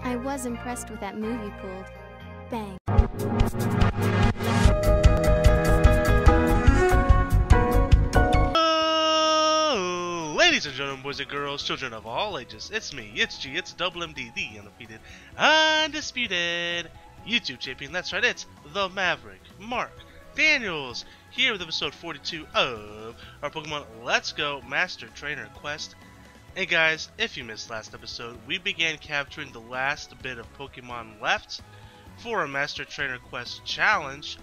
I was impressed with that move you pulled. Bang. Ladies and gentlemen, boys and girls, children of all ages, it's me, it's G, it's Double MD, the undefeated, undisputed YouTube champion. That's right, it's the Maverick, Mark Daniels, here with episode 42 of our Pokemon Let's Go Master Trainer Quest. Hey guys, if you missed last episode, we began capturing the last bit of Pokemon left for a Master Trainer Quest challenge.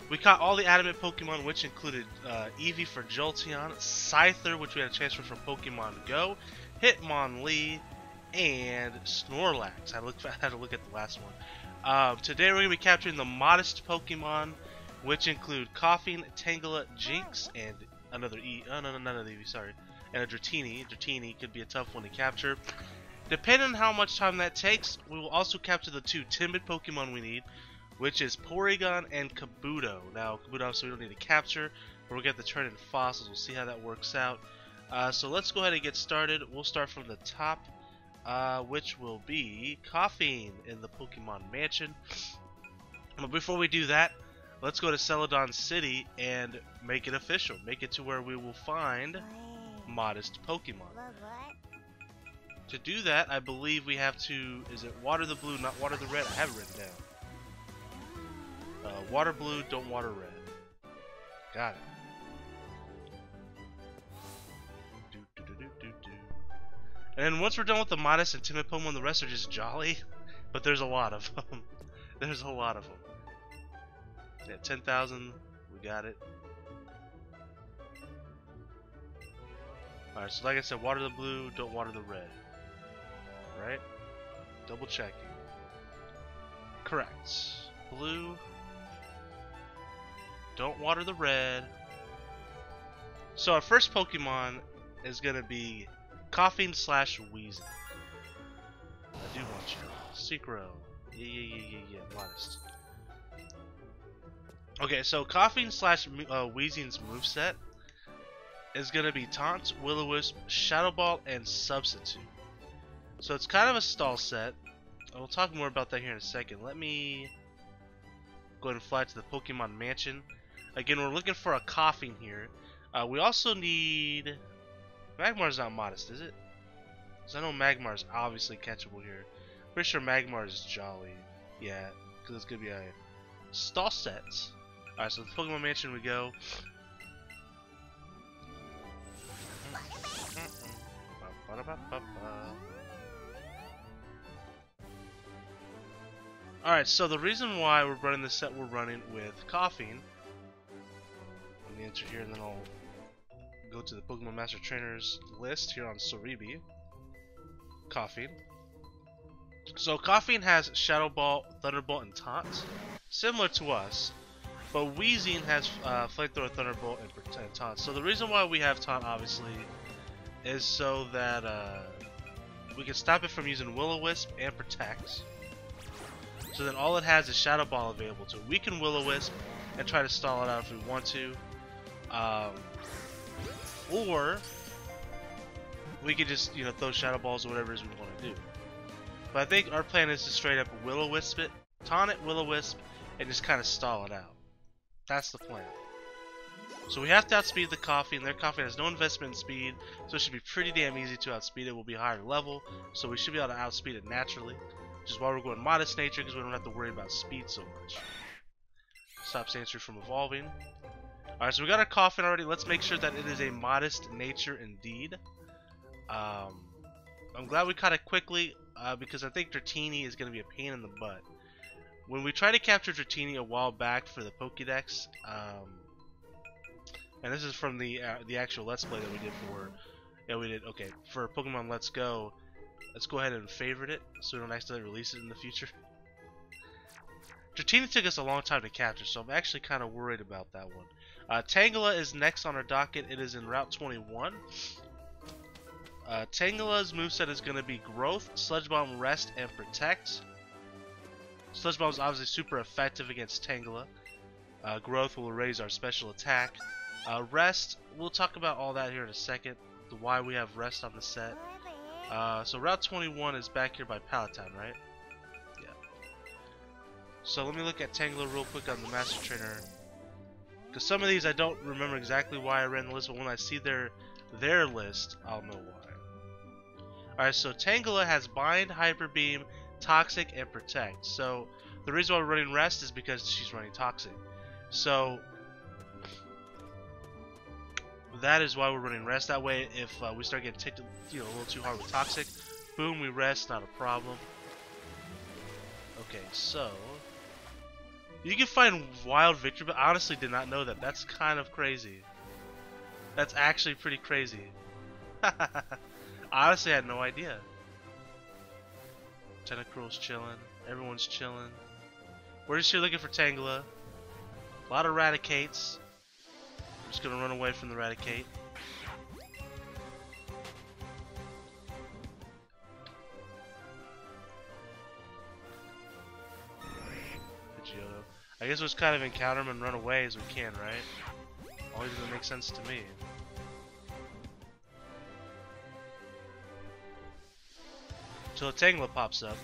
We caught all the adamant Pokemon, which included Eevee for Jolteon, Scyther, which we had a transfer from Pokemon Go, Hitmonlee, and Snorlax. I had to look at the last one. Today we're going to be capturing the modest Pokemon, which include Coughing, Tangela, Jinx, and another none of the Eevee, sorry. And a Dratini. Dratini could be a tough one to capture. Depending on how much time that takes, we will also capture the two timid Pokemon we need, which is Porygon and Kabuto. Now, Kabuto obviously we don't need to capture, but we'll get the turn in fossils. We'll see how that works out. So let's go ahead and get started. We'll start from the top, which will be Coughing in the Pokemon Mansion. But before we do that, let's go to Celadon City and make it official. Make it to where we will find modest Pokemon. To do that, I believe we have to, is it water the blue, not water the red? I have it written down. Water blue, don't water red. Got it. And then once we're done with the modest and timid Pokemon, the rest are just jolly. But there's a lot of them. There's a lot of them. Yeah, 10,000. We got it. Alright, so like I said, water the blue, don't water the red. Right? Double checking. Correct. Blue. Don't water the red. So our first Pokemon is gonna be Coughing / Wheezing. I do want you. Synchro. Yeah. Modest. Okay, so Coughing / Wheezing's moveset is gonna be Taunt, Will-O-Wisp, Shadow Ball, and Substitute. So it's kind of a stall set. We'll talk more about that here in a second. Let me go ahead and fly to the Pokemon Mansion. Again, we're looking for a Coughing here. We also need... Magmar's not modest, is it? Because I know Magmar's obviously catchable here. Pretty sure Magmar is jolly. Yeah, because it's going to be a stall set. Alright, so the Pokemon Mansion we go. Alright, so the reason why we're running this set we're running with Coughing. Let me enter here and then I'll go to the Pokemon Master Trainers list here on Soribi. Coughing. So Coughing has Shadow Ball, Thunderbolt, and Taunt, similar to us. But Wheezing has Flamethrower, Thunderbolt, and Taunt. So the reason why we have Taunt, obviously, is so that we can stop it from using Will-O-Wisp and Protect. So then all it has is Shadow Ball available to it. We can Will-O-Wisp and try to stall it out if we want to. Or we could just, throw Shadow Balls or whatever it is we want to do. But I think our plan is to straight up Will-O-Wisp it, Taunt it, Will-O-Wisp, and just kind of stall it out. That's the plan. So we have to outspeed the Coughing. Their Coughing has no investment in speed, so it should be pretty damn easy to outspeed it. We'll be higher level, so we should be able to outspeed it naturally. Which is why we're going modest nature, because we don't have to worry about speed so much. Stops Answer from evolving. Alright, so we got our Coughing already. Let's make sure that it is a modest nature indeed. I'm glad we caught it quickly, because I think Dratini is going to be a pain in the butt. When we tried to capture Dratini a while back for the Pokedex, and this is from the actual Let's Play that we did for, for Pokemon Let's Go. Let's go ahead and favorite it so we don't accidentally release it in the future. Dratini took us a long time to capture, so I'm actually kind of worried about that one. Tangela is next on our docket. It is in Route 21. Tangela's moveset is going to be Growth, Sludge Bomb, Rest, and Protect. Sludge Bomb is obviously super effective against Tangela. Growth will raise our special attack. Rest, we'll talk about all that here in a second. Why we have Rest on the set. So Route 21 is back here by Palatine, right? Yeah. So let me look at Tangela real quick on the Master Trainer. Because some of these I don't remember exactly why I ran the list, but when I see their list, I'll know why. Alright, so Tangela has Bind, Hyper Beam, Toxic, and Protect. So the reason why we're running Rest is because she's running Toxic. So that is why we're running Rest. That way, if we start getting ticked, a little too hard with Toxic, boom, we rest, not a problem. Okay, so you can find Wild Victory, but I honestly did not know that. That's kind of crazy. That's actually pretty crazy. I honestly had no idea. Tentacruel's chilling. Everyone's chilling. We're just here looking for Tangela. A lot of Raticates. I'm just gonna run away from the Raticate. I guess we'll just kind of encounter him and run away as we can, right? Always gonna make sense to me. Until a Tangela pops up.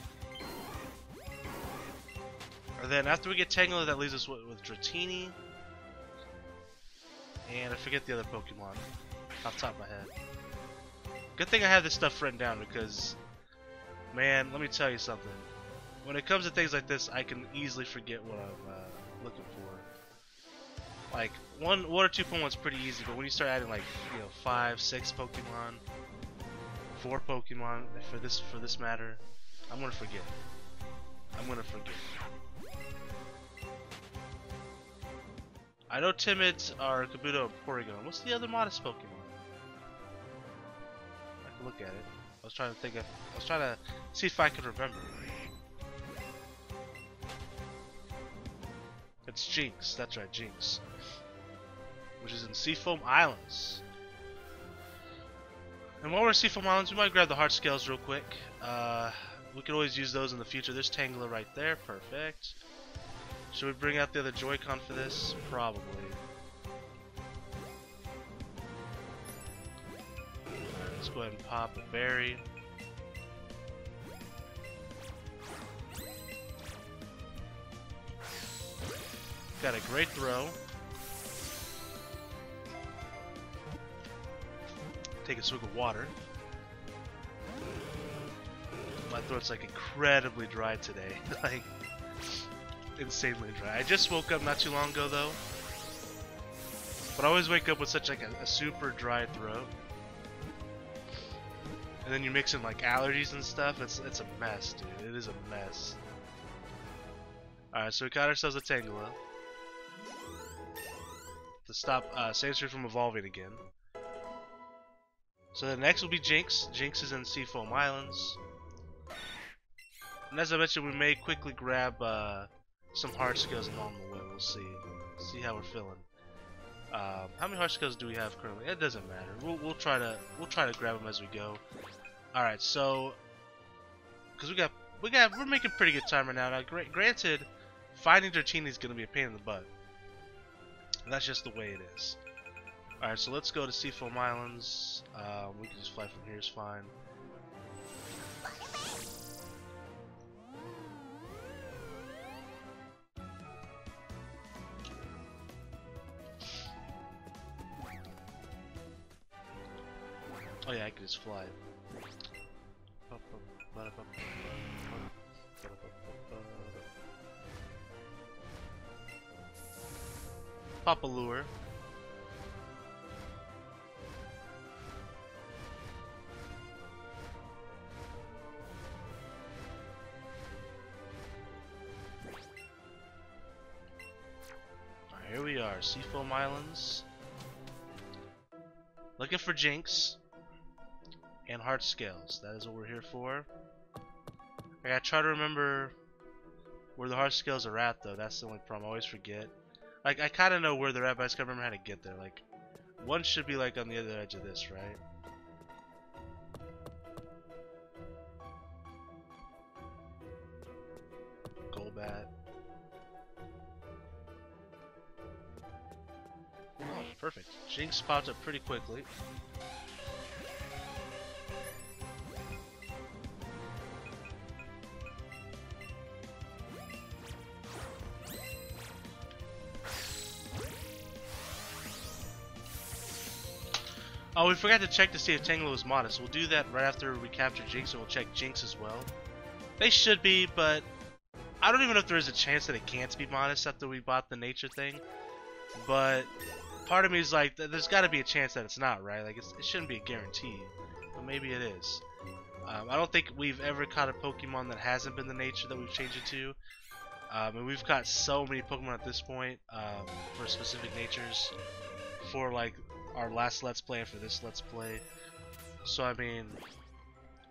And then after we get Tangela, that leaves us with Dratini. And I forget the other Pokemon off the top of my head. Good thing I have this stuff written down because, man, let me tell you something. When it comes to things like this, I can easily forget what I'm looking for. Like one or two Pokemon's pretty easy, but when you start adding like 5, 6 Pokemon, 4 Pokemon for this matter, I'm gonna forget. I know Timids are Kabuto and Porygon. What's the other modest Pokemon? I can look at it. I was trying to see if I could remember. It's Jinx, that's right, Jinx. Which is in Seafoam Islands. And while we're at Seafoam Islands, we might grab the Heart Scales real quick. We could always use those in the future. There's Tangela right there, perfect. Should we bring out the other Joy-Con for this? Probably. Alright, let's go ahead and pop a berry. Got a great throw. Take a swig of water. My throat's like incredibly dry today. Like insanely dry. I just woke up not too long ago though. But I always wake up with such like a super dry throat. And then you mix in like allergies and stuff, it's a mess, dude. It is a mess. Alright, so we got ourselves a Tangela. To stop Sandstream from evolving again. So the next will be Jinx. Jinx is in Seafoam Islands. And as I mentioned, we may quickly grab some Heart Scales along the way. We'll see. See how we're feeling. How many Heart Scales do we have currently? It doesn't matter. We'll try to grab them as we go. All right, so because we're making pretty good time right now. Now, granted, finding Dratini is gonna be a pain in the butt. And that's just the way it is. Alright, so let's go to Seafoam Islands. We can just fly from here, it's fine. Oh yeah, I can just fly. Pop a lure. Here we are, Seafoam Islands. Looking for Jinx and Heart Scales. That is what we're here for. I gotta try to remember where the Heart Scales are at, though. That's the only problem. I always forget. Like, I kind of know where they're at, but I just can't remember how to get there. Like, one should be like on the other edge of this, right? Golbat. Oh, perfect. Jinx popped up pretty quickly. Oh, we forgot to check to see if Tangela was modest. We'll do that right after we capture Jinx, and we'll check Jinx as well. They should be, but I don't even know if there is a chance that it can't be modest after we bought the nature thing. But part of me is like, there's got to be a chance that it's not, right? Like, it shouldn't be a guarantee, but maybe it is. I don't think we've ever caught a Pokemon that hasn't been the nature that we've changed it to. And we've got so many Pokemon at this point for specific natures for like our last Let's Play and for this Let's Play. So I mean,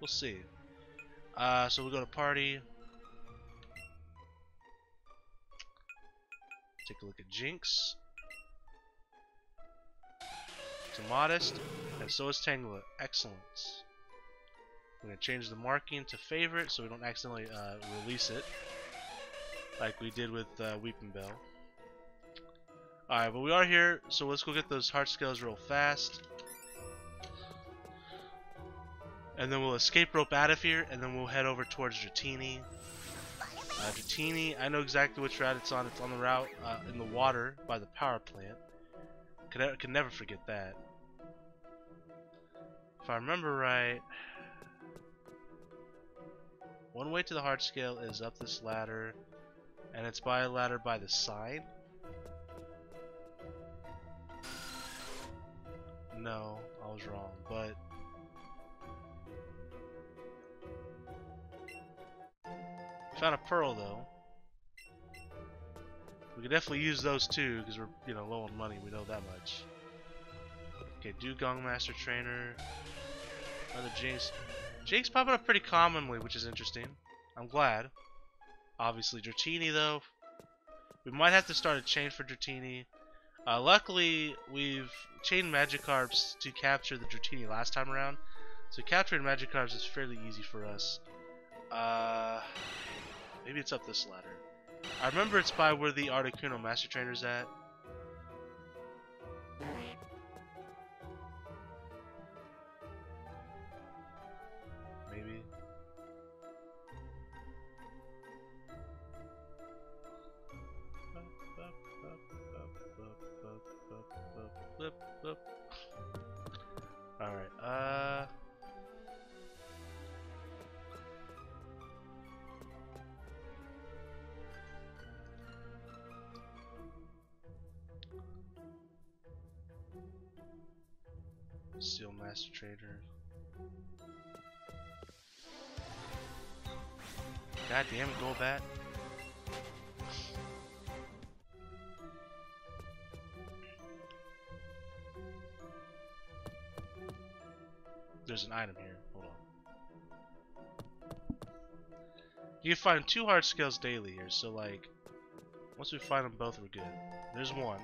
we'll see. So we'll go to party. Take a look at Jinx. It's modest, and so is Tangela. Excellent. I'm going to change the marking to favorite so we don't accidentally release it like we did with Weeping Bell. Alright, but we are here, so let's go get those heart scales real fast. And then we'll escape rope out of here, and then we'll head over towards Dratini. Dratini, I know exactly which route it's on. It's on the route in the water by the power plant. Could never forget that. If I remember right, one way to the heart scale is up this ladder, and it's by a ladder by the side. No, I was wrong, but found a pearl though. We could definitely use those too because we're, you know, low on money. We know that much. Okay, Dugong Master Trainer. Another Jinx. Jinx popping up pretty commonly, which is interesting. I'm glad. Obviously, Dratini though. We might have to start a chain for Dratini. Luckily, we've chained Magikarps to capture the Dratini last time around. So capturing Magikarps is fairly easy for us. Maybe it's up this ladder. I remember it's by where the Articuno Master Trainer's at. Maybe. Alright, Steel Master Trainer. God damn it, Golbat. There's an item here. Hold on. You can find 2 heart scales daily here, so like once we find them both, we're good. There's one.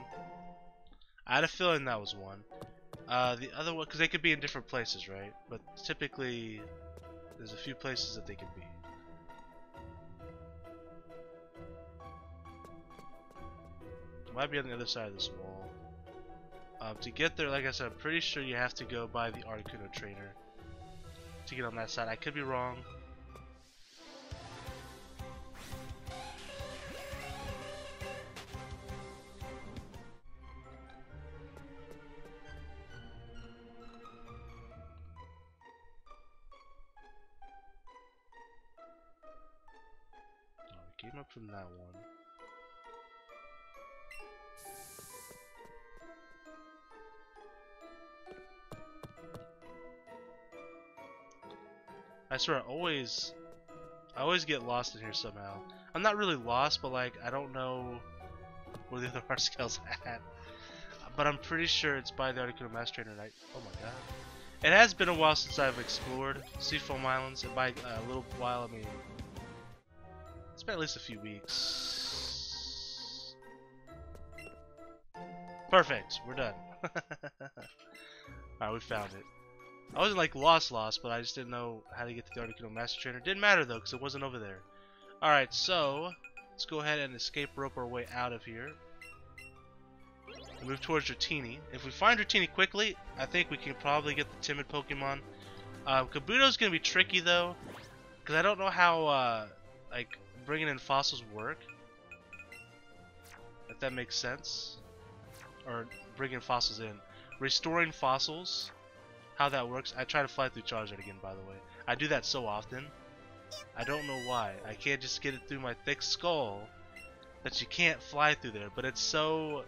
I had a feeling that was one. The other one, because they could be in different places, right? But typically, there's a few places that they can be. Might be on the other side of this wall. To get there, like I said, I'm pretty sure you have to go by the Articuno Trainer to get on that side. I could be wrong. Came up from that one. I swear, I always get lost in here somehow. I'm not really lost, but like I don't know where the other heart scale's at. But I'm pretty sure it's by the Articuno Master Trainer. Oh my god! It has been a while since I've explored Seafoam Islands, and by a little while I mean it's been at least a few weeks. Perfect, we're done. Alright, we found it. I wasn't like lost, but I just didn't know how to get to the Articuno Master Trainer. Didn't matter though, because it wasn't over there. Alright, so let's go ahead and escape rope our way out of here. Move towards Dratini. If we find Dratini quickly, I think we can probably get the timid Pokemon. Kabuto's gonna be tricky though, because I don't know how like bringing in fossils work. If that makes sense, or bringing fossils in, restoring fossils. how that works. I try to fly through Charizard again, by the way. I do that so often. I don't know why. I can't just get it through my thick skull that you can't fly through there. But it's such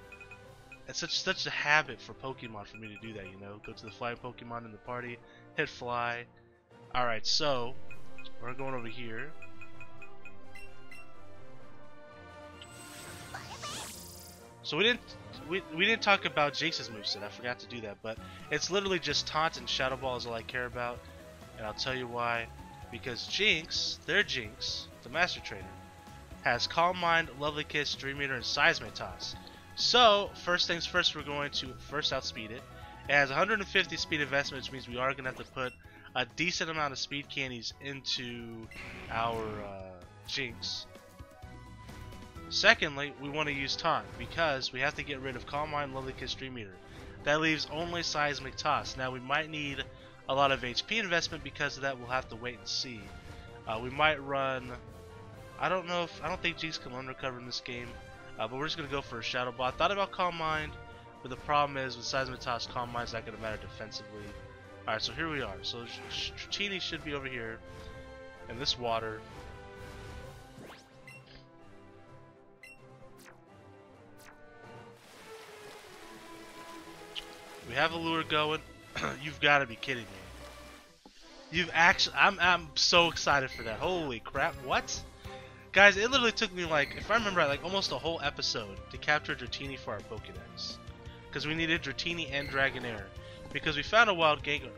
a habit for Pokemon for me to do that, you know? Go to the flying Pokemon in the party, hit fly. Alright, so we're going over here. So we didn't talk about Jinx's moveset. I forgot to do that, but it's literally just Taunt and Shadow Ball is all I care about, and I'll tell you why. Because Jinx, their Jinx, the Master Trainer, has Calm Mind, Lovely Kiss, Dream Eater, and Seismic. So first things first, we're going to first outspeed it. It has 150 speed investment, which means we are going to have to put a decent amount of speed candies into our Jinx. Secondly, we want to use Taunt because we have to get rid of Calm Mind, Lovely Kiss, Dream Eater. That leaves only Seismic Toss. Now we might need a lot of HP investment because of that. We'll have to wait and see. We might run. I don't think Jinx can recover in this game, but we're just gonna go for a Shadow Ball. I thought about Calm Mind, but the problem is with Seismic Toss, Calm Mind's not gonna matter defensively. All right, so here we are. So Dratini should be over here in this water. We have a lure going. You've got to be kidding me. You've actually, I'm so excited for that. Holy crap, what? Guys, it literally took me like, if I remember right, like almost a whole episode to capture Dratini for our Pokedex. Because we needed Dratini and Dragonair. Because we found a wild a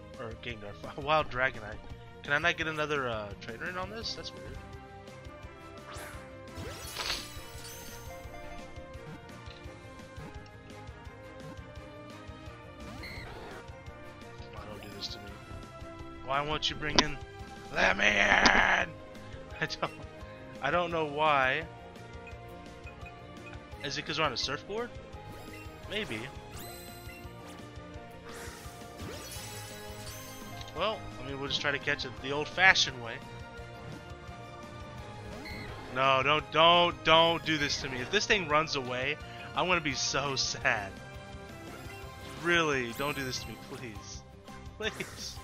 wild Dragonite. Can I not get another trainer in on this? That's weird. Why won't you bring in? Let me in! I don't know why. Is it because we're on a surfboard? Maybe. Well, I mean, we'll just try to catch it the old-fashioned way. No, don't do this to me. If this thing runs away, I'm gonna be so sad. Really, don't do this to me, please. Please.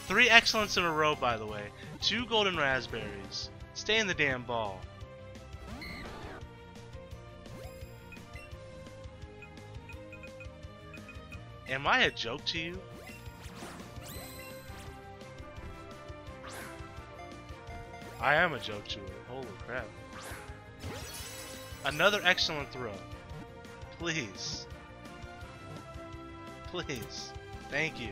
3 excellence in a row, by the way. 2 golden raspberries. Stay in the damn ball. Am I a joke to you? I am a joke to her. Holy crap. Another excellent throw. Please. Please. Thank you.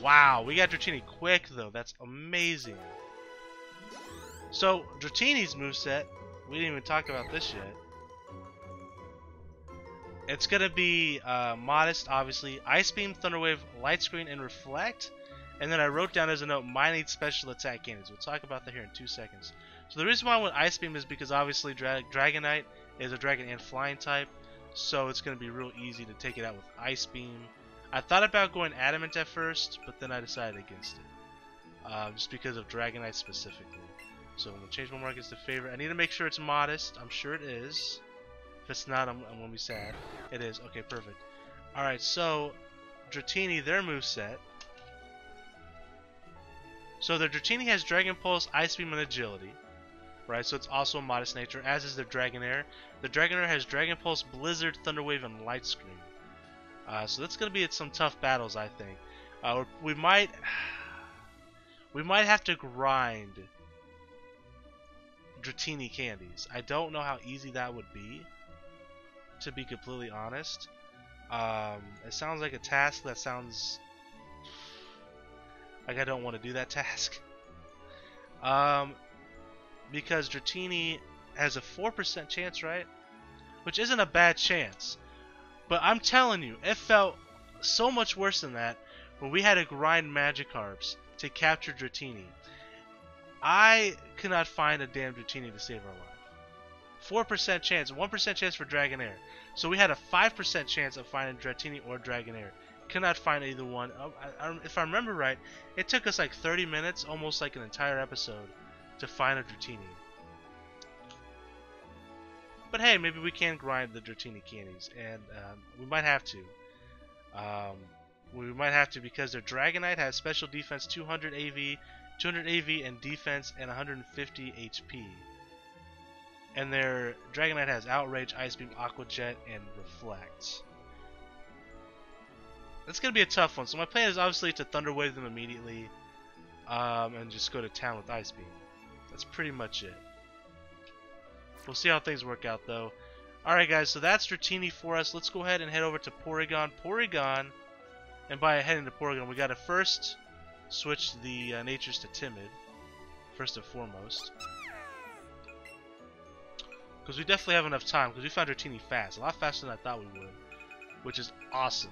Wow, we got Dratini quick though. That's amazing. So, Dratini's moveset, we didn't even talk about this yet. It's gonna be modest, obviously. Ice Beam, Thunder Wave, Light Screen, and Reflect. And then I wrote down as a note, might need special attack candies. We'll talk about that here in 2 seconds. So the reason why I went Ice Beam is because obviously Dragonite is a Dragon and Flying type. So it's gonna be real easy to take it out with Ice Beam. I thought about going Adamant at first, but then I decided against it. Just because of Dragonite specifically. So I'm going to change my markets to favorite. I need to make sure it's modest. I'm sure it is. If it's not, I'm going to be sad. It is. Okay, perfect. Alright, so Dratini, their moveset. So their Dratini has Dragon Pulse, Ice Beam, and Agility. Right, so it's also a modest nature, as is their Dragonair. The Dragonair has Dragon Pulse, Blizzard, Thunder Wave, and Light Screen. So that's going to be some tough battles, I think. We might have to grind Dratini candies. I don't know how easy that would be, to be completely honest. It sounds like a task that sounds like I don't want to do that task. Because Dratini has a 4% chance, right? Which isn't a bad chance. But I'm telling you, it felt so much worse than that when we had to grind Magikarps to capture Dratini. I could not find a damn Dratini to save our life. 4% chance, 1% chance for Dragonair. So we had a 5% chance of finding Dratini or Dragonair. Could not find either one. If I remember right, it took us like 30 minutes, almost like an entire episode, to find a Dratini. But hey, maybe we can grind the Dratini candies, and we might have to. We might have to because their Dragonite has special defense 200 AV, 200 AV and defense, and 150 HP. And their Dragonite has Outrage, Ice Beam, Aqua Jet, and Reflect. That's going to be a tough one. So my plan is obviously to Thunder Wave them immediately and just go to town with Ice Beam. That's pretty much it. We'll see how things work out though. Alright guys, so that's Dratini for us. Let's go ahead and head over to Porygon. And by heading to Porygon, we got to first switch the natures to Timid, first and foremost. Because we definitely have enough time, because we found Dratini fast. A lot faster than I thought we would, which is awesome.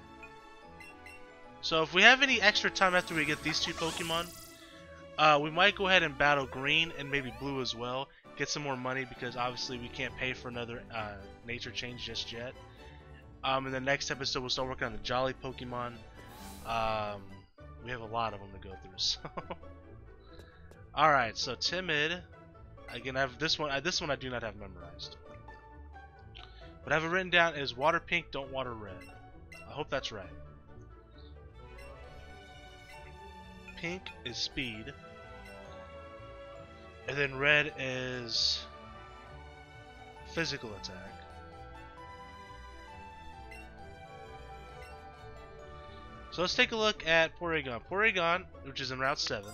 So if we have any extra time after we get these two Pokemon, we might go ahead and battle Green and maybe Blue as well. Get some more money, because obviously we can't pay for another nature change just yet. In the next episode, we'll start working on the Jolly Pokemon. We have a lot of them to go through. So, alright, so Timid. Again, I have this one. This one I do not have memorized. What I have it written down is Water Pink, don't Water Red. I hope that's right. Pink is Speed. And then Red is Physical Attack. So let's take a look at Porygon. Porygon, which is in Route 7,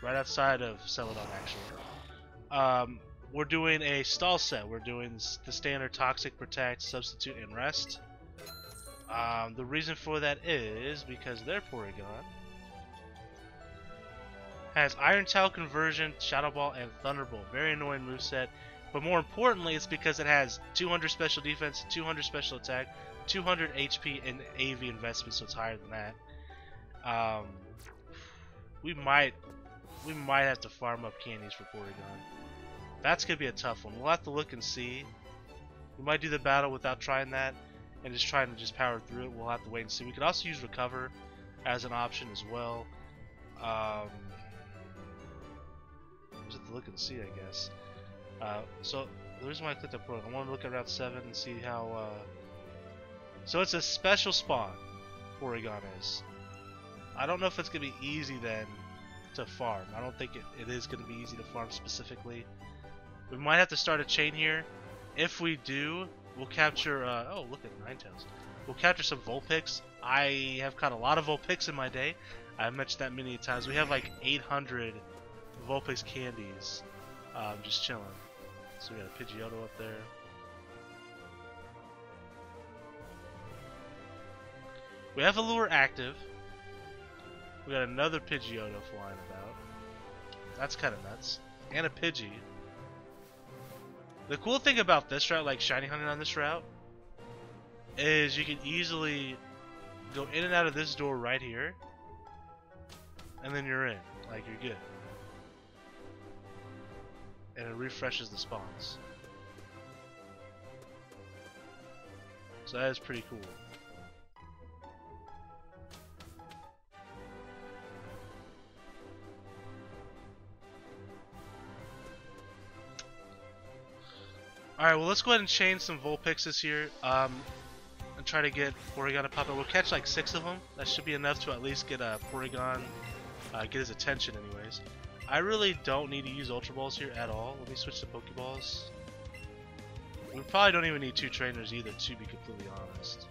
right outside of Celadon actually. We're doing a stall set. We're doing the standard Toxic, Protect, Substitute, and Rest. The reason for that is because their Porygon has Iron Tail Conversion, Shadow Ball, and Thunderbolt. Very annoying moveset. But more importantly, it's because it has 200 special defense, 200 special attack, 200 HP, and AV investment, so it's higher than that. We might have to farm up candies for Porygon. That's gonna be a tough one. We'll have to look and see. We might do the battle without trying that and just trying to just power through it. We'll have to wait and see. We could also use Recover as an option as well. Just have to look and see, I guess. So the reason why I clicked that Porygon, I want to look at Route 7 and see how. So it's a special spawn. Porygon is. I don't know if it's gonna be easy then to farm. I don't think it is gonna be easy to farm specifically. We might have to start a chain here. If we do, we'll capture. Oh, look at Ninetales. We'll capture some Vulpix. I have caught a lot of Vulpix in my day. I've mentioned that many times. We have like 800 Vulpix candies, just chilling. So we got a Pidgeotto up there. We have a lure active. We got another Pidgeotto flying about. That's kind of nuts. And a Pidgey. The cool thing about this route, like shiny hunting on this route, is you can easily go in and out of this door right here, and then you're in. Like, you're good. And it refreshes the spawns. So that is pretty cool. Alright, well let's go ahead and chain some Vulpixes here, and try to get Porygon to pop up. We'll catch like 6 of them. That should be enough to at least get a Porygon, get his attention anyways. I really don't need to use Ultra Balls here at all. Let me switch to Pokeballs. We probably don't even need 2 trainers either, to be completely honest.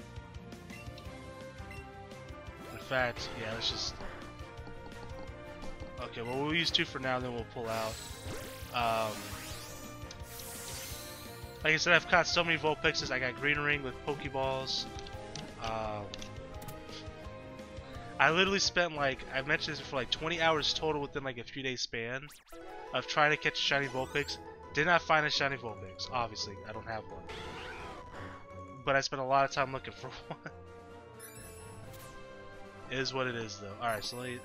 In fact, yeah, let's just... Okay, well we'll use 2 for now, then we'll pull out. Like I said, I've caught so many Vulpixes. I got Green Ring with Pokeballs. I literally spent like, I've mentioned this for like 20 hours total within like a few days span of trying to catch a shiny Vulpix. Did not find a shiny Vulpix. Obviously, I don't have one. But I spent a lot of time looking for one. It is what it is though. Alright, so let me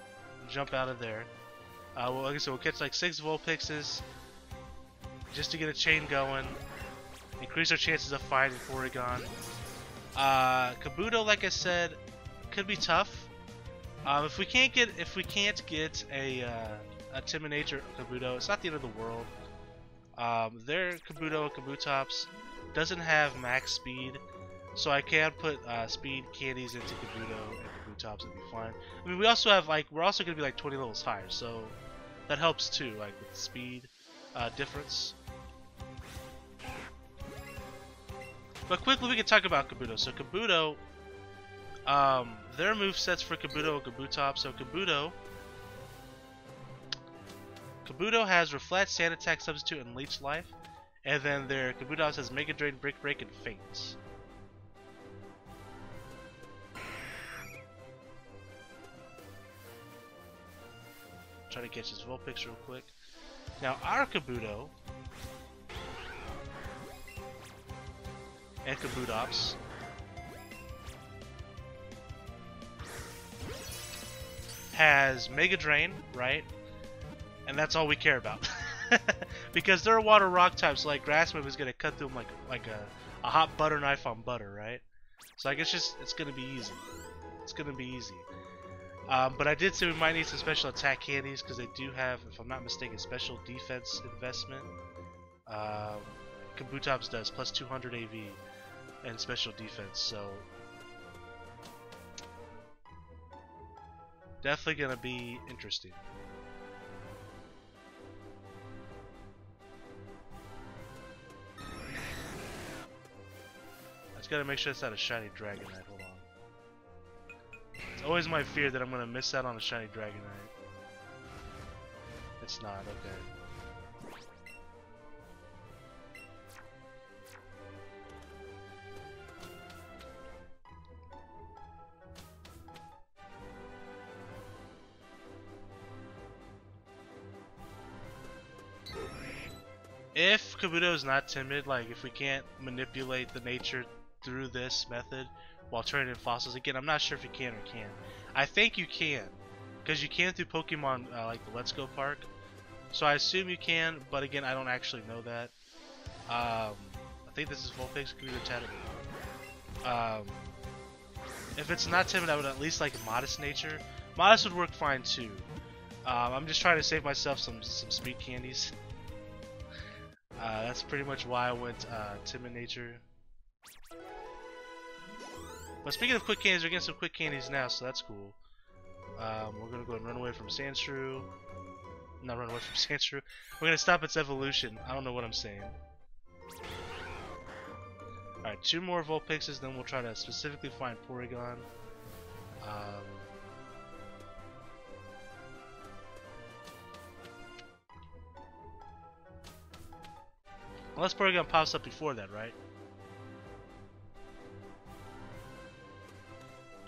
jump out of there. Well, like I said, we'll catch like 6 Vulpixes just to get a chain going. Increase our chances of finding Porygon. Kabuto, like I said, could be tough. If we can't get a Timinator Kabuto, it's not the end of the world. Their Kabuto, Kabutops, doesn't have max speed, so I can put speed candies into Kabuto and Kabutops would be fine. I mean, we also have like we're also gonna be like 20 levels higher, so that helps too, like with the speed difference. But quickly we can talk about Kabuto. So Kabuto, their movesets for Kabuto and Kabutops. So Kabuto has Reflect, Sand Attack, Substitute, and Leech Life. And then their Kabutops has Mega Drain, Brick Break, and Faints. Try to catch his Vulpix real quick. Now our Kabuto and Kabutops has Mega Drain, right? And that's all we care about. Because they're a water rock type, so like Grass Move is gonna cut through them like a hot butter knife on butter, right? So like it's gonna be easy. It's gonna be easy. But I did say we might need some special attack candies because they do have, if I'm not mistaken, special defense investment. Kabutops does plus 200 AV and special defense, so definitely gonna be interesting. I just gotta make sure it's not a shiny Dragonite. Hold on. It's always my fear that I'm gonna miss out on a shiny Dragonite. It's not, okay. If Kabuto is not timid, like if we can't manipulate the nature through this method while turning in fossils, again, I'm not sure if you can or can't. I think you can, because you can through Pokemon like the Let's Go Park. So I assume you can, but again, I don't actually know that. I think this is Vulpix, Kabuto. If it's not timid, I would at least like Modest nature. Modest would work fine too. I'm just trying to save myself some speed candies. That's pretty much why I went timid nature. But speaking of quick candies, we're getting some quick candies now, so that's cool. We're gonna go and run away from Sandshrew. Not run away from Sandshrew. We're gonna stop its evolution. I don't know what I'm saying. Alright, 2 more Vulpixes, then we'll try to specifically find Porygon. Unless Porygon pops up before that, right?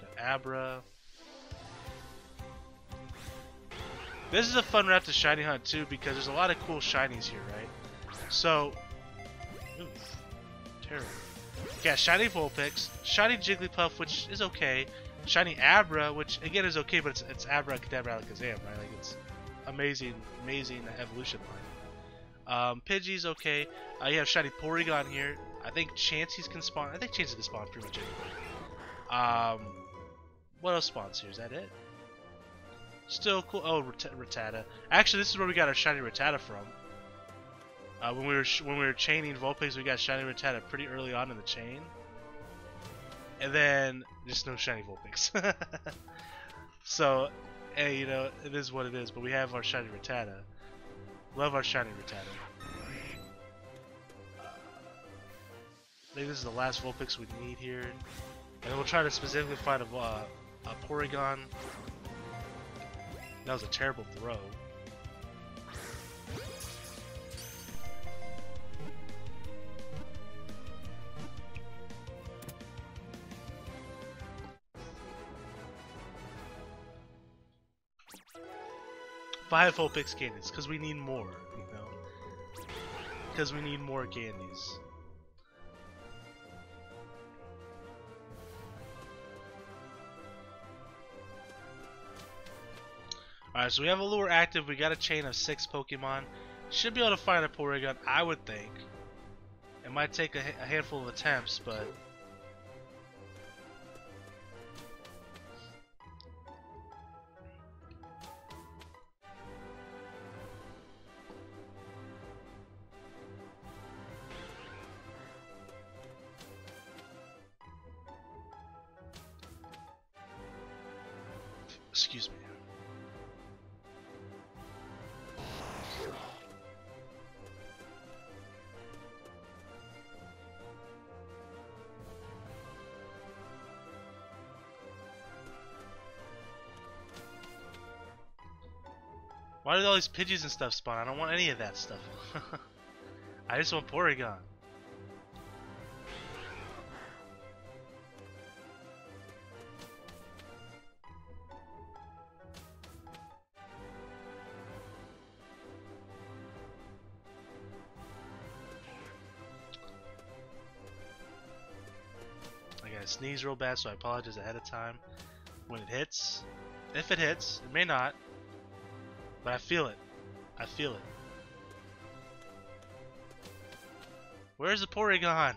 Got Abra. This is a fun route to shiny hunt too because there's a lot of cool shinies here, right? So, oof, terrible. Yeah, shiny Vulpix, shiny Jigglypuff, which is okay. Shiny Abra, which again is okay, but it's Abra Kadabra Alakazam, right? Like it's amazing evolution line. Pidgey's okay. You have shiny Porygon here. I think Chansey's can spawn. I think Chansey can spawn pretty much anywhere. What else spawns here? Is that it? Still cool. Oh, Rattata. Actually, this is where we got our shiny Rattata from. When we were chaining Vulpix, we got shiny Rattata pretty early on in the chain, and then just no shiny Vulpix. So, hey, you know, it is what it is. But we have our shiny Rattata. Love our shiny Rattata. I think this is the last Vulpix we need here, and we'll try to specifically find a Porygon. That was a terrible throw. Five Vulpix candies, because we need more, you know? Because we need more candies. Alright, so we have a lure active, we got a chain of 6 Pokemon. Should be able to find a Porygon, I would think. It might take a handful of attempts, but... Excuse me. Why did all these Pidgeys and stuff spawn? I don't want any of that stuff. I just want Porygon. I gotta sneeze real bad, so I apologize ahead of time. When it hits, if it hits, it may not. But I feel it. I feel it. Where's the Porygon?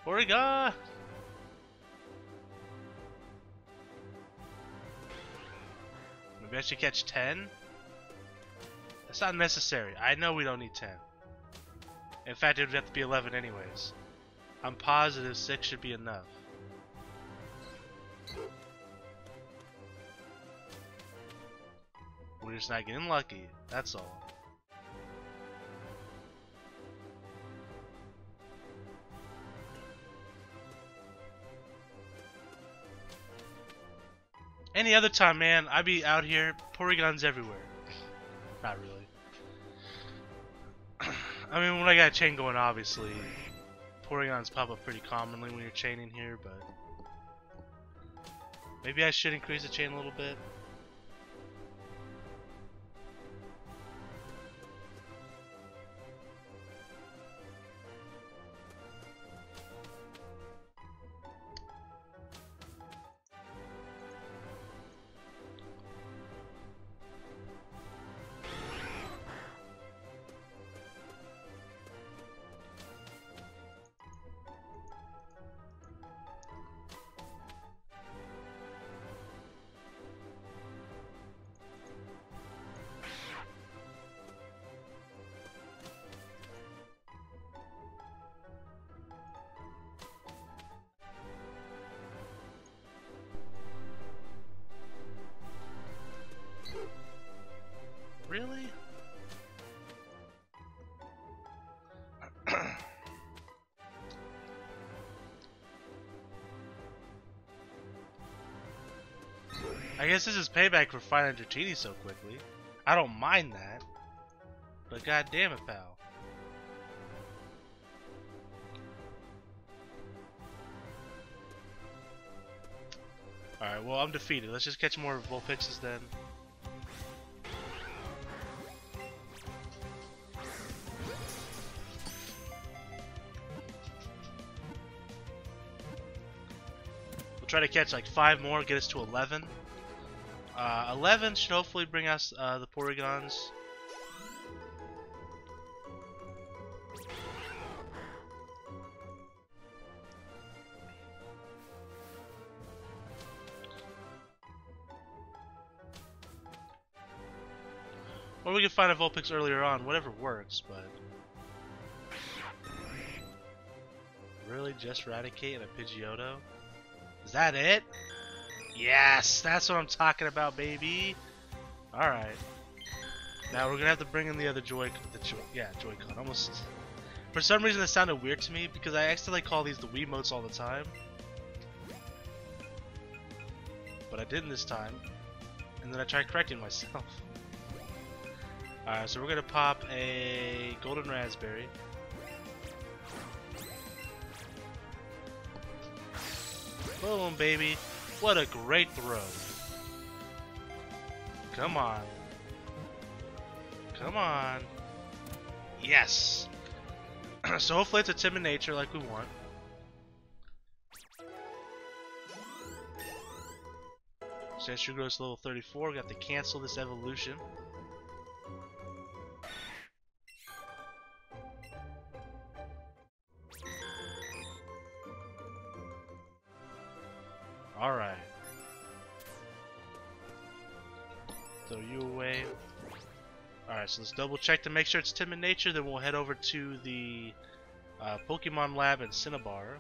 Porygon! Maybe I should catch 10? That's not necessary. I know we don't need 10. In fact, it would have to be 11 anyways. I'm positive 6 should be enough. We're just not getting lucky, that's all. Any other time, man, I'd be out here, Porygons everywhere. Not really. I mean, when I got a chain going, obviously, Porygons pop up pretty commonly when you're chaining here, but maybe I should increase the chain a little bit. Really? I guess this is payback for finding Dratini so quickly. I don't mind that. But god damn it, pal. Alright, well I'm defeated. Let's just catch more Vulpixes then. We'll try to catch like 5 more, get us to 11. 11 should hopefully bring us the Porygons. Or we can find a Vulpix earlier on, whatever works, but... Really, just Raticate and a Pidgeotto? Is that it? Yes, that's what I'm talking about, baby. Alright. Now we're gonna have to bring in the other Joy-Con. Almost. For some reason that sounded weird to me because I accidentally call these the Wiimotes all the time. But I didn't this time. And then I tried correcting myself. Alright, so we're gonna pop a Golden Raspberry. Boom, baby. What a great throw. Come on. Come on. Yes. So hopefully it's a timid nature like we want. Sandshrew grows to level 34. We have to cancel this evolution. Alright. Throw you away. Alright, so let's double check to make sure it's timid nature, then we'll head over to the Pokemon Lab in Cinnabar.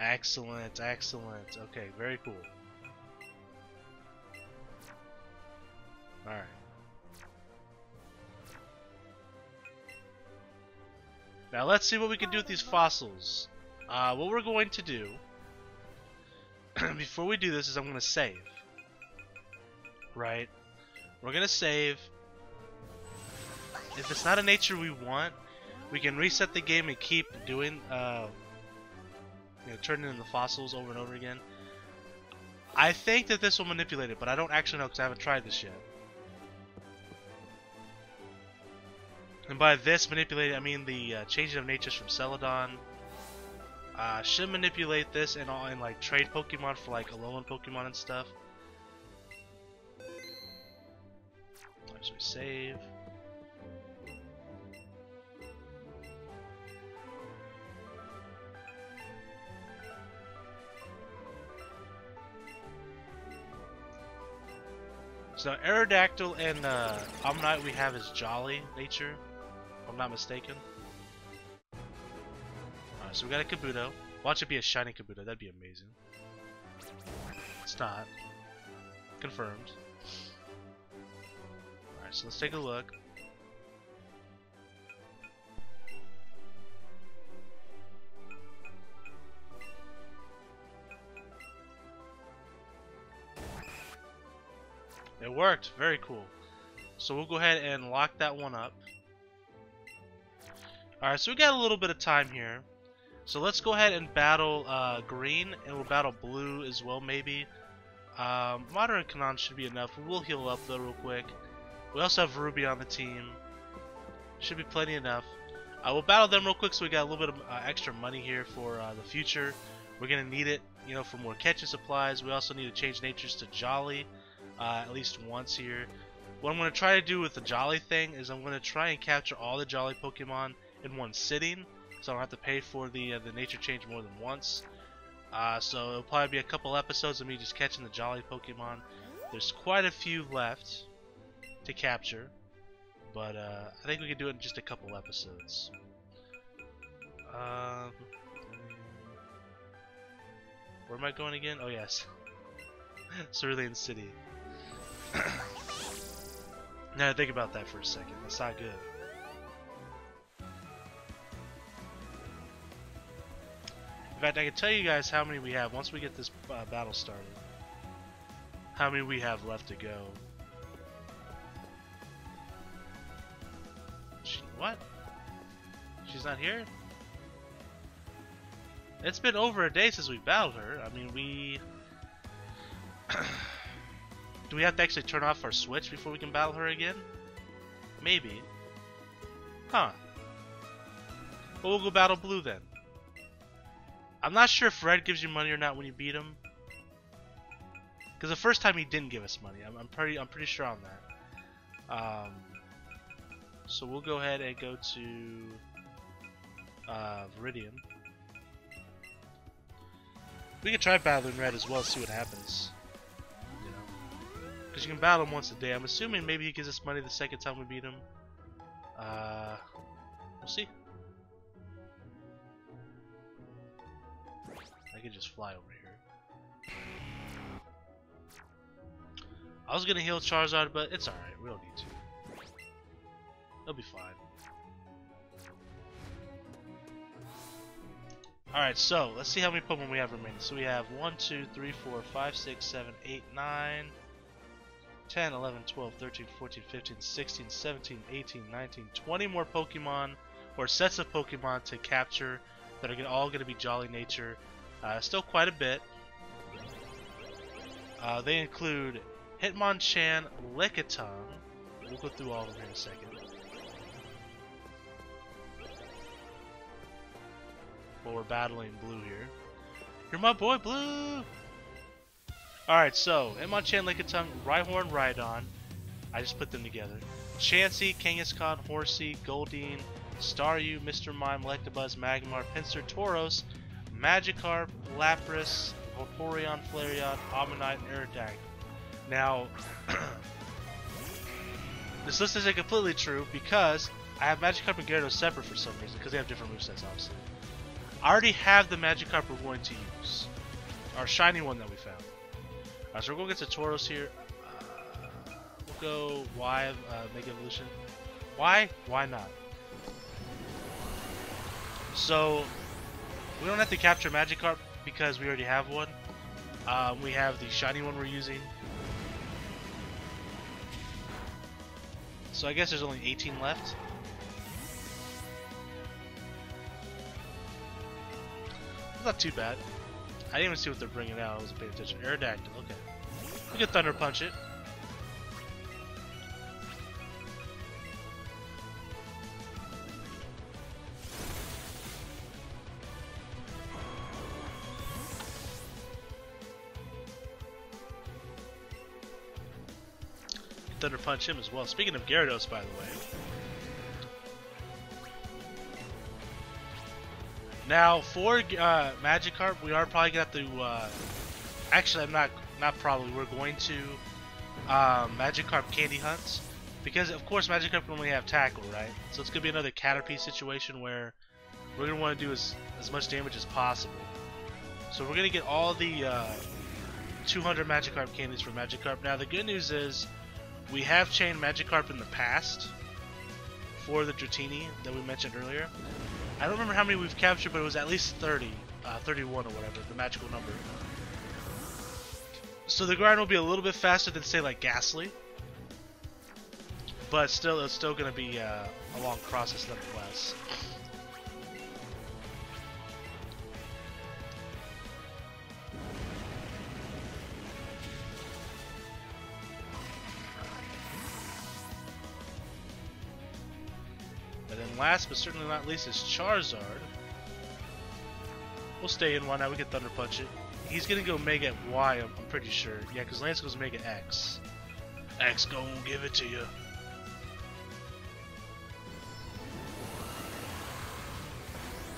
Excellent, excellent. Okay, very cool. Alright. Now let's see what we can do with these fossils. What we're going to do before we do this is I'm going to save. Right? We're going to save. If it's not a nature we want, we can reset the game and keep doing, turning in the fossils over and over again. I think that this will manipulate it, but I don't actually know because I haven't tried this yet. And by this manipulating, I mean the changing of natures from Celadon. Should manipulate this and like trade Pokemon for like Alolan Pokemon and stuff. So we save. So Aerodactyl and Omnite we have as Jolly nature, if I'm not mistaken. Alright, so we got a Kabuto. Watch it be a shiny Kabuto, that'd be amazing. It's not. Confirmed. Alright, so let's take a look. It worked, very cool. So we'll go ahead and lock that one up. Alright, so we got a little bit of time here. So let's go ahead and battle green, and we'll battle blue as well maybe. Modern Canon should be enough. We'll heal up though real quick. We also have Ruby on the team. Should be plenty enough. We'll battle them real quick so we got a little bit of extra money here for the future. We're going to need it, for more catching supplies. We also need to change natures to Jolly. At least once here. What I'm going to try to do with the Jolly thing is I'm going to try and capture all the Jolly Pokemon in one sitting, so I don't have to pay for the nature change more than once. So it'll probably be a couple episodes of me just catching the Jolly Pokemon. There's quite a few left to capture, but I think we can do it in just a couple episodes. Where am I going again? Oh yes, Cerulean City. Now I think about that for a second. That's not good. In fact, I can tell you guys how many we have once we get this battle started. How many we have left to go. What? She's not here? It's been over a day since we battled her. I mean, we... Do we have to actually turn off our switch before we can battle her again? Maybe. Huh. Well, we'll go battle blue then. I'm not sure if red gives you money or not when you beat him. Because the first time he didn't give us money. I'm pretty sure on that. So we'll go ahead and go to Viridian. We can try battling red as well, see what happens. Because you can battle him once a day. I'm assuming maybe he gives us money the second time we beat him. We'll see. I can just fly over here. I was gonna heal Charizard, but it's alright. We don't need to. It'll be fine. Alright, so let's see how many Pokemon we have remaining. So we have 1, 2, 3, 4, 5, 6, 7, 8, 9, 10, 11, 12, 13, 14, 15, 16, 17, 18, 19, 20 more Pokemon, or sets of Pokemon to capture that are all going to be Jolly Nature. Still quite a bit. They include Hitmonchan, Lickitung. We'll go through all of them here in a second. While we're battling Blue here. You're my boy, Blue! Alright, so Hitmonchan, Lickitung, Rhyhorn, Rhydon. I just put them together. Chansey, Kangaskhan, Horsey, Goldeen, Staryu, Mr. Mime, Electabuzz, Magmar, Pinsir, Tauros, Magikarp, Lapras, Vaporeon, Flareon, Omanyte, and Aerodactyl. Now, this list isn't completely true because I have Magikarp and Gyarados separate for some reason because they have different movesets, obviously. I already have the Magikarp we're going to use. Our shiny one that we found. Alright, so we're going to get Tauros here. We'll go Y, Mega Evolution. Why? Why not? So, we don't have to capture Magikarp because we already have one. We have the shiny one we're using. So I guess there's only 18 left. It's not too bad. I didn't even see what they're bringing out. I wasn't paying attention. Aerodactyl, okay. We can Thunder Punch it. Thunder Punch him as well. Speaking of Gyarados, by the way. Now, for Magikarp, we are probably going to have to... actually, I'm not probably. We're going to Magikarp Candy Hunts. Because, of course, Magikarp can only have Tackle, right? So it's going to be another Caterpie situation where we're going to want to do as much damage as possible. So we're going to get all the 200 Magikarp candies for Magikarp. Now, the good news is we have chained Magikarp in the past for the Dratini that we mentioned earlier. I don't remember how many we've captured, but it was at least 30, 31 or whatever, the magical number. So the grind will be a little bit faster than, say, like Ghastly. But still, it's still going to be a long process nonetheless. And then last but certainly not least is Charizard. We'll stay in. Why not? We can Thunder Punch it. He's gonna go Mega Y, I'm pretty sure. Yeah, because Lance goes Mega X. X gon' give it to you.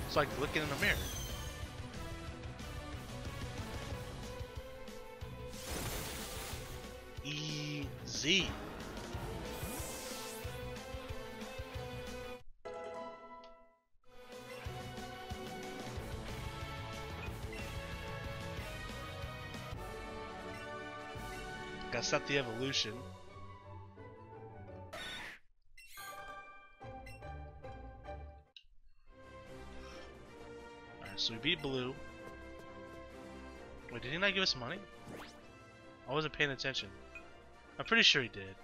It's like looking in a mirror. Easy. Gotta set the evolution. Alright, so we beat Blue. Wait, did he not give us money? I wasn't paying attention. I'm pretty sure he did.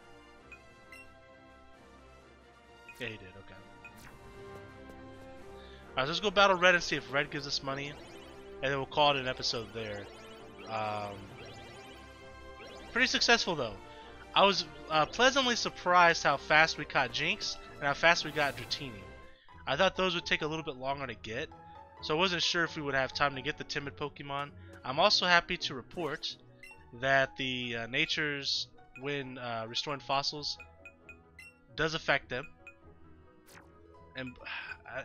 Yeah, he did, okay. Alright, let's go battle Red and see if Red gives us money. And then we'll call it an episode there. Pretty successful though. I was pleasantly surprised how fast we caught Jinx and how fast we got Dratini. I thought those would take a little bit longer to get, so I wasn't sure if we would have time to get the timid Pokemon. I'm also happy to report that the natures when restoring fossils does affect them. And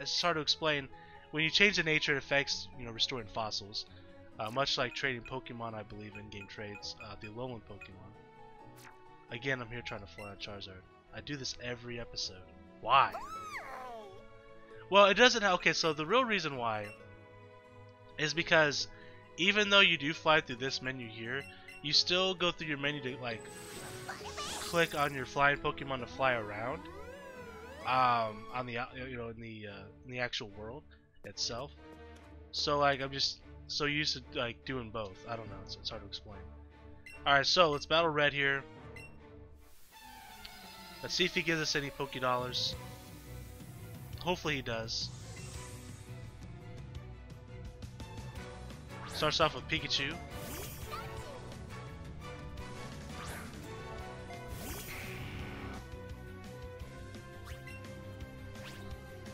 it's hard to explain. When you change the nature, it affects, restoring fossils. Much like trading Pokemon, I believe, in game trades, the Alolan Pokemon. Again, I'm here trying to fly on Charizard. I do this every episode. Why? Well, it doesn't. Okay, so the real reason why is because even though you do fly through this menu here, you still go through your menu to like click on your flying Pokemon to fly around. On the in the actual world itself. So like I'm just so used to like doing both. I don't know. It's hard to explain. Alright, so let's battle Red here. Let's see if he gives us any Pokédollars. Hopefully he does. Starts off with Pikachu.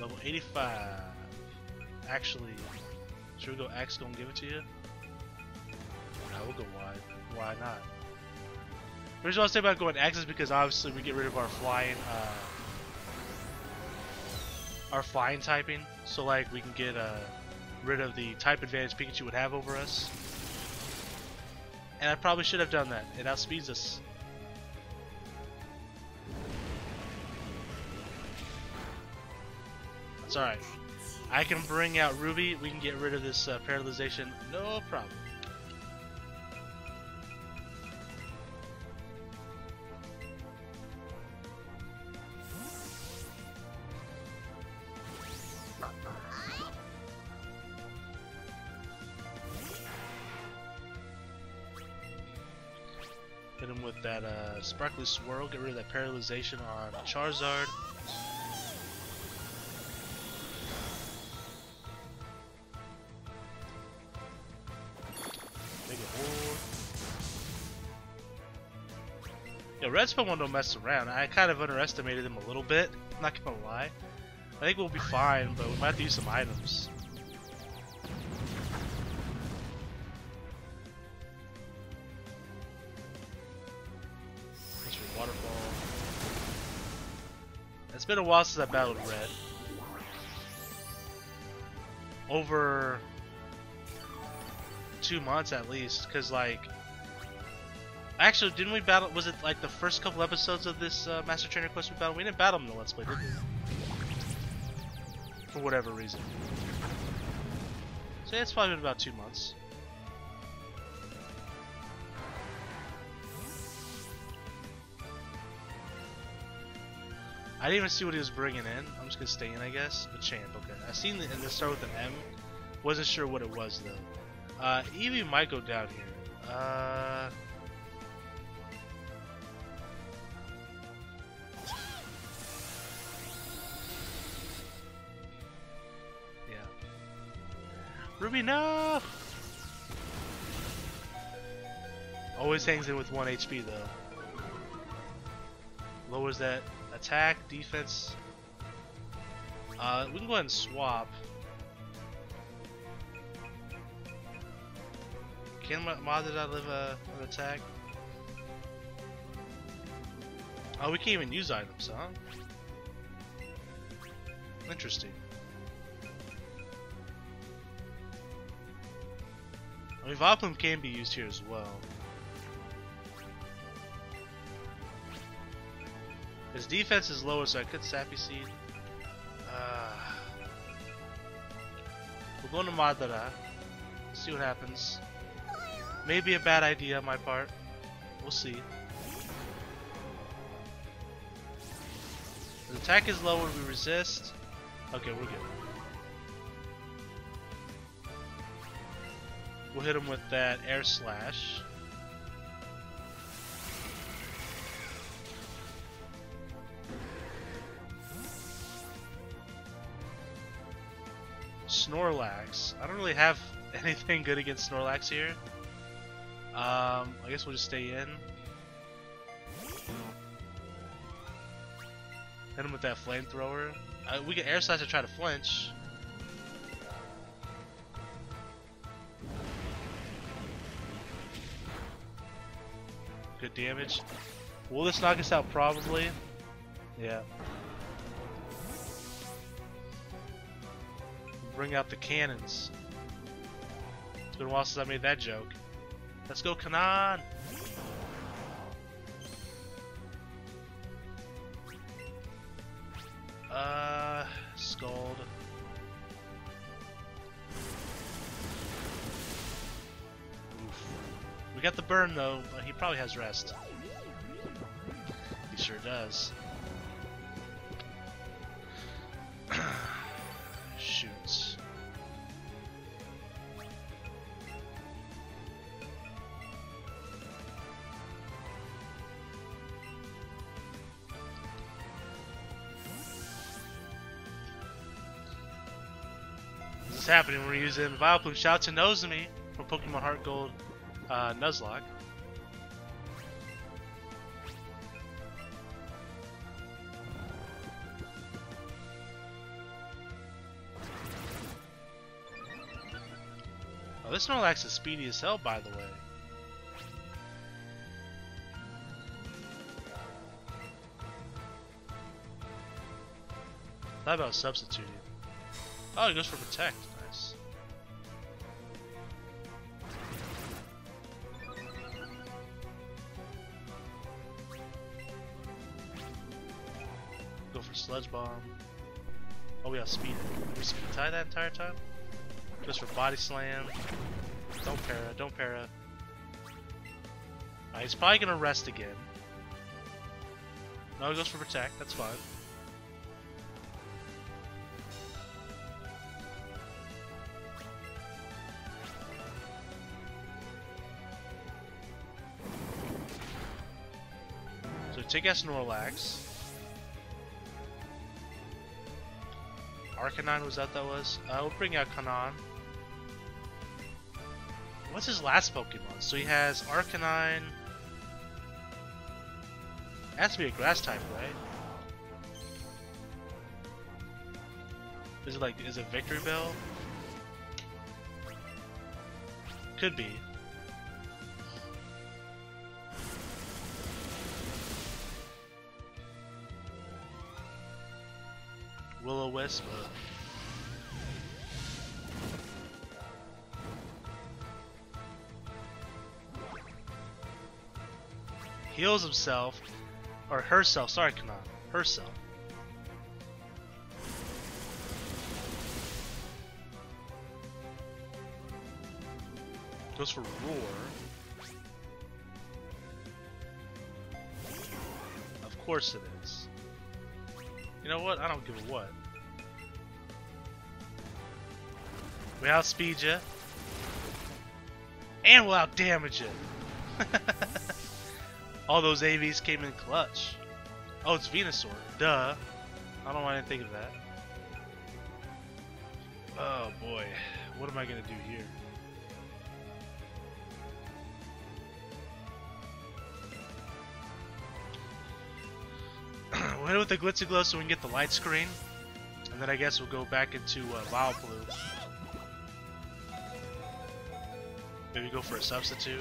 Level 85. Actually, should we go X, gonna give it to you? No, we'll go Y. Why not? The reason I say about going X is because obviously we get rid of our flying typing. So like we can get rid of the type advantage Pikachu would have over us. And I probably should have done that. It outspeeds us. That's alright. I can bring out Ruby. We can get rid of this paralyzation. No problem. Hit him with that Sparkly Swirl. Get rid of that paralyzation on Charizard. Yeah, Red Spawn don't mess around. I kind of underestimated him a little bit. I'm not gonna lie. I think we'll be fine, but we might have to use some items. Let's read Waterfall. It's been a while since I battled Red. Over 2 months at least, because like... Actually, didn't we battle? Was it like the first couple episodes of this Master Trainer quest we battled? We didn't battle him in the Let's Play, did we? For whatever reason. So yeah, it's probably been about 2 months. I didn't even see what he was bringing in. I'm just gonna stay in, I guess. A champ, okay. I seen it and it started with an M. Wasn't sure what it was though. Eevee might go down here. Ruby, no! Always hangs in with 1 HP though. Lowers that attack, defense. We can go ahead and swap. Can Madara live an attack? Oh, we can't even use items, huh? Interesting. I mean, Vileplume can be used here as well. His defense is lower, so I could Sappy Seed. We're going to Madara. See what happens. Maybe a bad idea on my part. We'll see. His attack is lower, we resist. Okay, we're good. We'll hit him with that Air Slash. Snorlax. I don't really have anything good against Snorlax here. I guess we'll just stay in. Hit him with that Flamethrower. We can Air Slash to try to flinch. Good damage. Will this knock us out? Probably. Yeah. Bring out the cannons. It's been a while since I made that joke. Let's go, Kanan! Scald. Oof. We got the burn though, but he probably has rest. He sure does. Shoots. This is happening. We're using Vileplume Shouts and Knows Me from Pokemon Heart Gold Nuzlocke. Oh, this Snorlax is speedy as hell, by the way. Thought about substituting. Oh, he goes for Protect. Nice. Go for Sludge Bomb. Oh, we have speed. Did we speed tie that entire time? Just for body slam. Don't para, don't para. Alright, he's probably gonna rest again. No, he goes for protect, that's fine. So take out Snorlax. Arcanine, was that was? We'll bring out Kanan. What's his last Pokemon? So he has Arcanine. It has to be a grass type, right? Is it Victory Bell? Could be. Will-O-Wisp. Heals himself, or herself, sorry Kanan, herself. Goes for Roar. Of course it is. You know what? I don't give a what. We outspeed you. And we'll outdamage you. All those AVs came in clutch. Oh, it's Venusaur. Duh. I don't know why I didn't think of that. Oh boy. What am I going to do here? We'll hit it with the Glitzy Glow so we can get the light screen. And then I guess we'll go back into Vileplume. Maybe go for a substitute.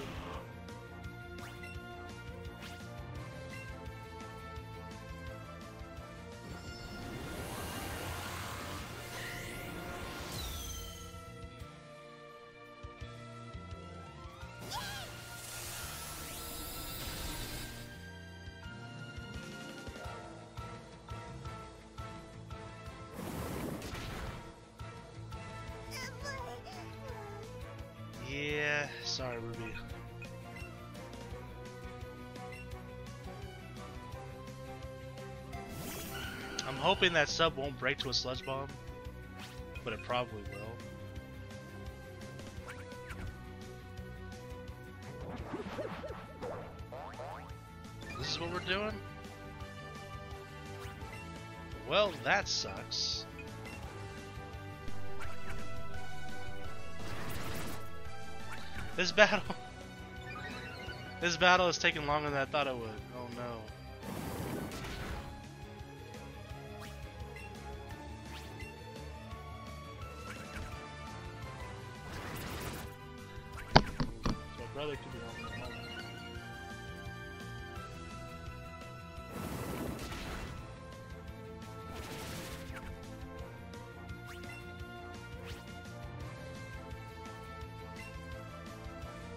Yeah, sorry, Ruby. I'm hoping that sub won't break to a Sludge Bomb, but it probably will. This is what we're doing? Well, that sucks. This battle is taking longer than I thought it would. Oh no. My brother could be on the moment.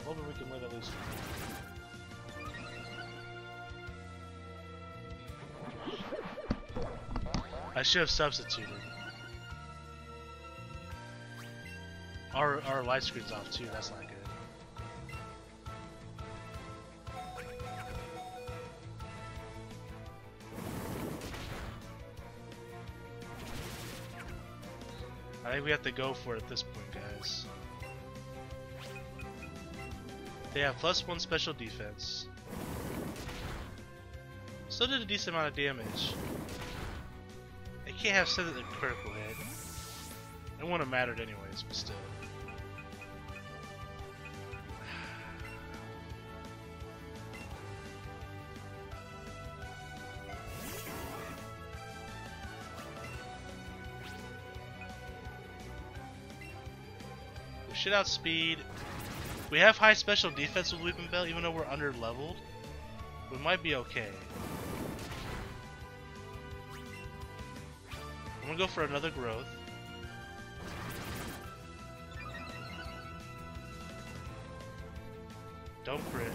Hoping we can win at least. I should have substituted. Our light screen's off too, that's not good. I think we have to go for it at this point, guys. They have +1 special defense. Still did a decent amount of damage. They can't have said that they're critical hit. It wouldn't have mattered anyways, but still. We should outspeed. We have high special defense with Weeping Bell, even though we're under leveled. We might be okay. I'm gonna go for another growth. Don't crit.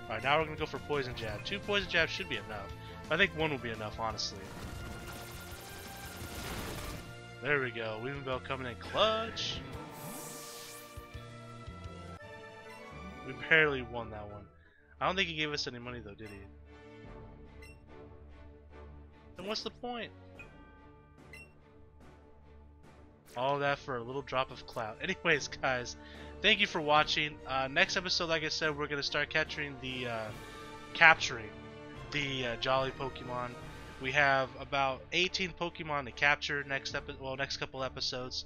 Alright, now we're gonna go for Poison Jab. 2 Poison Jabs should be enough. I think 1 will be enough, honestly. There we go. Weaving Bell coming in clutch. We barely won that one. I don't think he gave us any money though, did he? Then what's the point? All that for a little drop of clout. Anyways, guys, thank you for watching. Next episode, like I said, we're gonna start capturing the Jolly Pokemon. We have about 18 Pokemon to capture next couple episodes.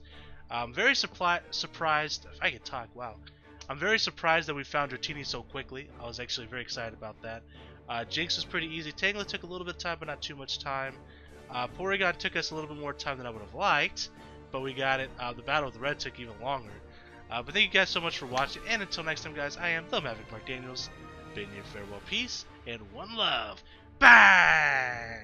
I'm very surprised. If I could talk, wow. I'm very surprised that we found Dratini so quickly. I was actually very excited about that. Jinx was pretty easy. Tangela took a little bit of time, but not too much time. Porygon took us a little bit more time than I would have liked, but we got it. The battle with Red took even longer. But thank you guys so much for watching, and until next time, guys, I am the Maverick Mark Daniels, bidding you farewell, peace, and one love. Bye!